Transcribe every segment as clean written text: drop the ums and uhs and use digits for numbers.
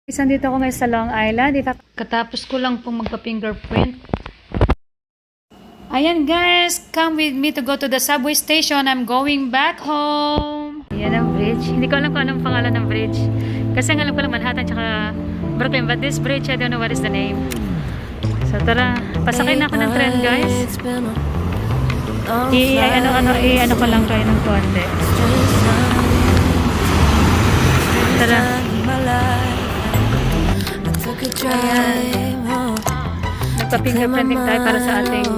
Nandito ako ngayon sa Long Island. Katapos ko lang pong magpa-fingerprint. Ayan guys, come with me to go to the subway station. I'm going back home. Ayan ang bridge. Hindi ko alam kung anong pangalan ng bridge. Kasi ang alam ko lang Manhattan tsaka Brooklyn. But this bridge, I don't know what is the name. So tara, pasakay na ako ng tren guys. I-ano ko lang kayo ng konti. Tara. Ayan. Nagpa-fingerprinting tayo para sa ating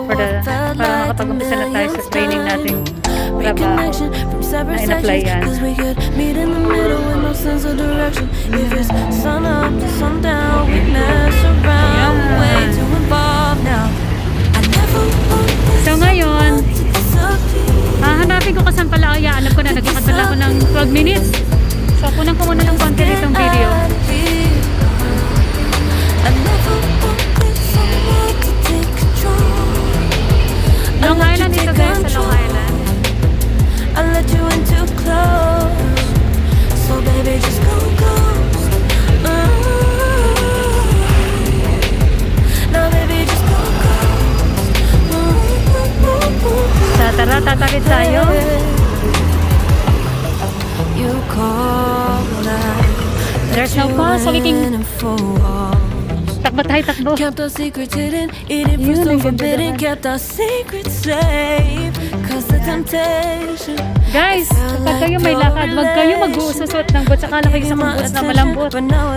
para makapag-umpisa na tayo sa training nating trabaho na in-apply yan. So ngayon, hahanapin ko kasan pala. Alam ko na, naglakad pala ako ng 12 minutes. So, kunan ko muna ng konti nitong video. Long Island dito guys, sa Long Island. I'll let you in too close. So baby, just go ghost. Now baby, just go ghost. So, tara, tatawid tayo. There's no call, so we can takbo tayo, takbo. Kept our secrets hidden, eating fruits so forbidden. Kept our secrets safe, cause the temptation. Guys, kapag kayo may lakad, wag kayo mag-uusot ng boots. Akala kayo sa mga boots na malambot.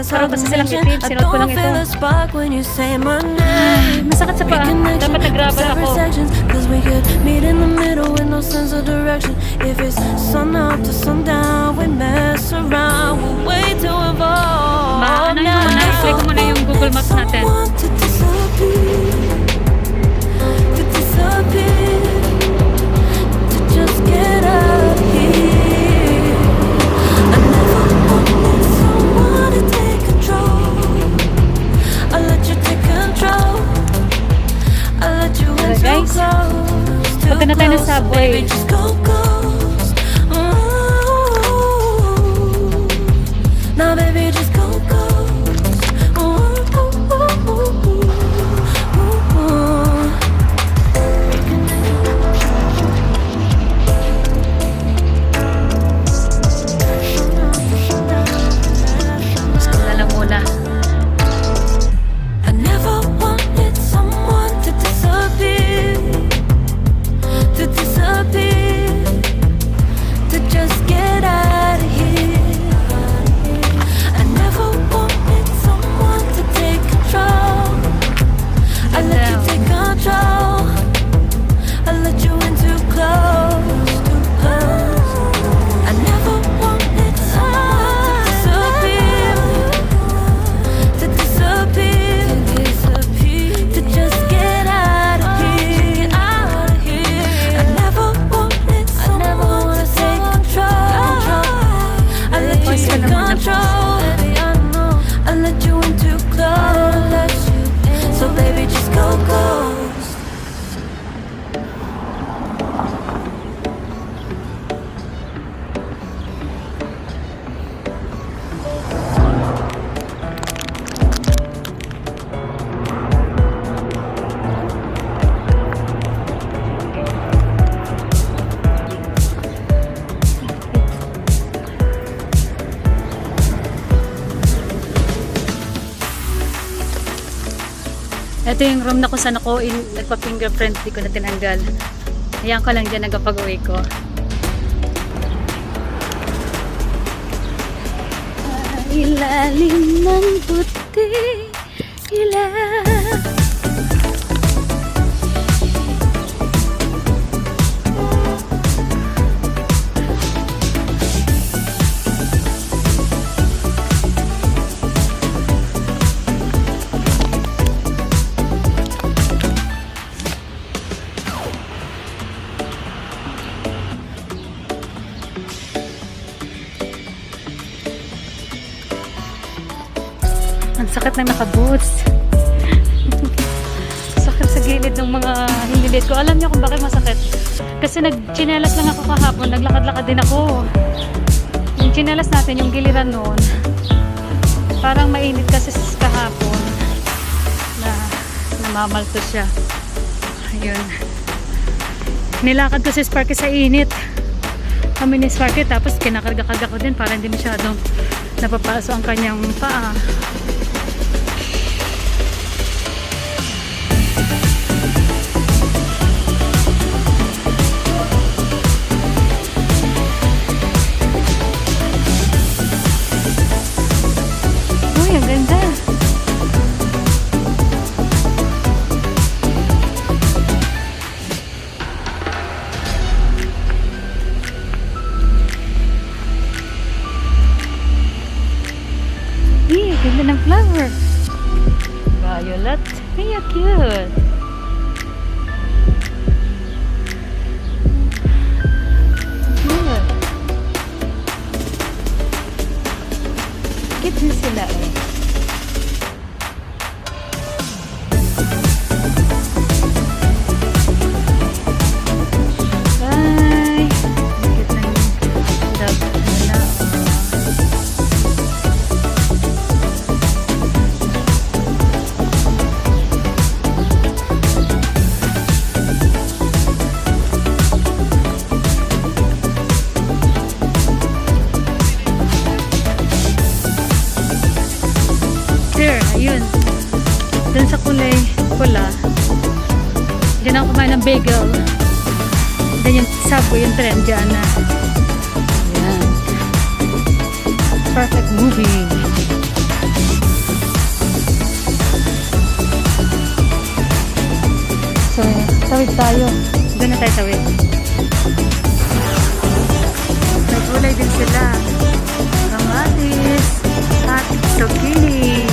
Pero basta silang itim, sinuot ko lang ito. Masakit sa paa, dapat nag-grabber ako. Cause we could meet in the middle with no sense of direction. If it's sun up to sundown, we mess around, we'll wait to evolve. Ano yun muna, i-play ko muna yung Google Maps natin. Guys, punta na tayo ng subway. Now baby just go ghost. Wala lang muna. I never wanted someone to disappear, to just get out of here. I never wanted someone to take control. I let you take control. I let you in too close, too close. I never wanted someone to disappear, to just get out of here. I never wanted someone to take control. I let you take control. I let you in too close. So baby just go ghost. Ito yung room na kung saan ako nagpa-fingerprint, di ko na tinanggal. Ayan ko lang dyan nagpapag-uwi ko. Ilalim ng puti, ilalim. Ang sakit na naka-boots. Sakit sa gilid ng mga hinilid ko. Alam niyo kung bakit masakit? Kasi nag-chinelas lang ako kahapon. Naglakad-lakad din ako. Yung chinelas natin, yung giliran noon, parang mainit kasi kahapon na namamalto siya. Ayun. Nilakad ko si Sparky sa init. Kami ni Sparky, tapos kinakarga-karga ko din para hindi masyadong napapaso ang kanyang paa. Uy, ang ganda. Ganda ng flower. Violet. Ay, cute. Cute. Cute din sila eh. Bye. Cute ng dog nila. Ayun. Dun sa kulay pula. Diyan ako kumain ng bagel. Then yung Subway, yung trend dyan na. Ayan. Perfect movie. So, tawid tayo. Doon na tayo tawid. May gulay din sila. Kamatis at zucchini.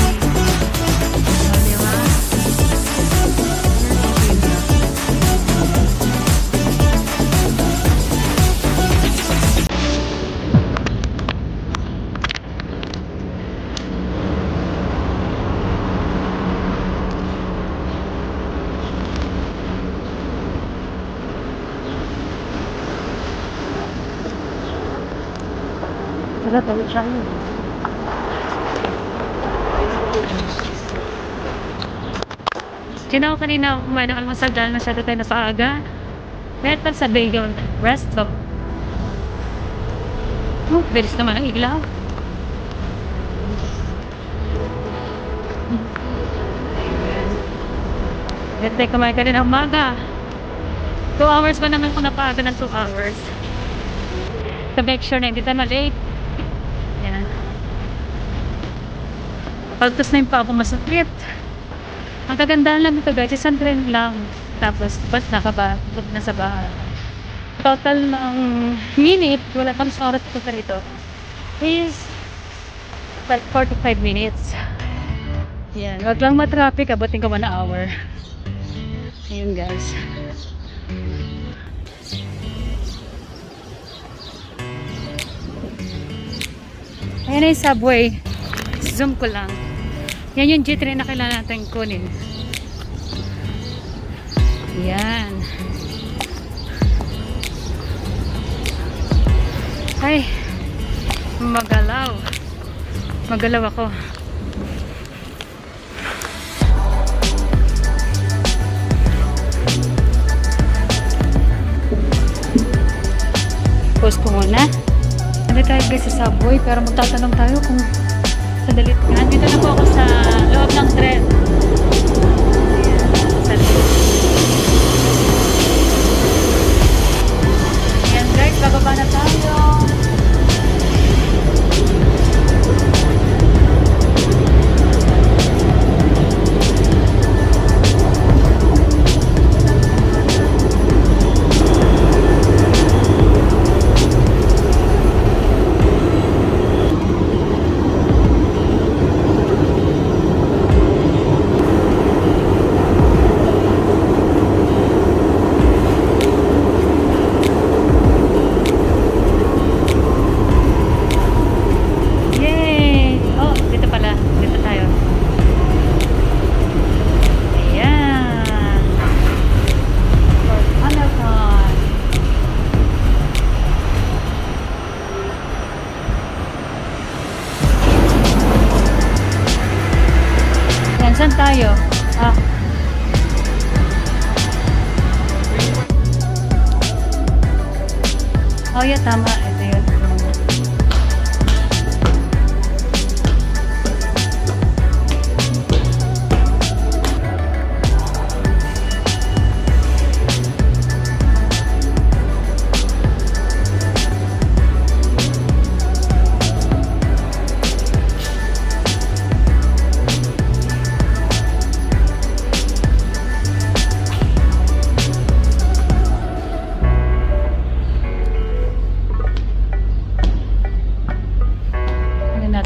Wala tayo tayo. Sino ako kanina kumain ng almusal dahil masyado tayo nasa aga. Meron sa bagel resto. Oh, bilis naman ang iglaw. Meron tayo kumain ka rin ng umaga. 2 hours ba naman kung napaaga ng 2 hours? To make sure na hindi tayo ma-late. Yan. Pagtos na yung pa ako masakit. Ang kagandahan lang ito guys, isang train lang. Tapos, bus na sa bahay. Total ng minute, wala pang oras ko sa rito, is 45 minutes. Yan. Wag lang matraffic, abutin ko 1 hour. Ayun guys. Ayan na yung subway. Zoom ko lang. Yan yung G3 na kailangan natin kunin. Yan. Ay. Magalaw. Magalaw ako. Post ko muna. Hindi tayo guys sa subway, pero magtatanong tayo kung sa dalit nga. Dito na po ako sa loob ng tren. Ayan, sa loob. Ayan guys, bababa na tayo. Saan tayo? Ah. Oh, yeah, tama.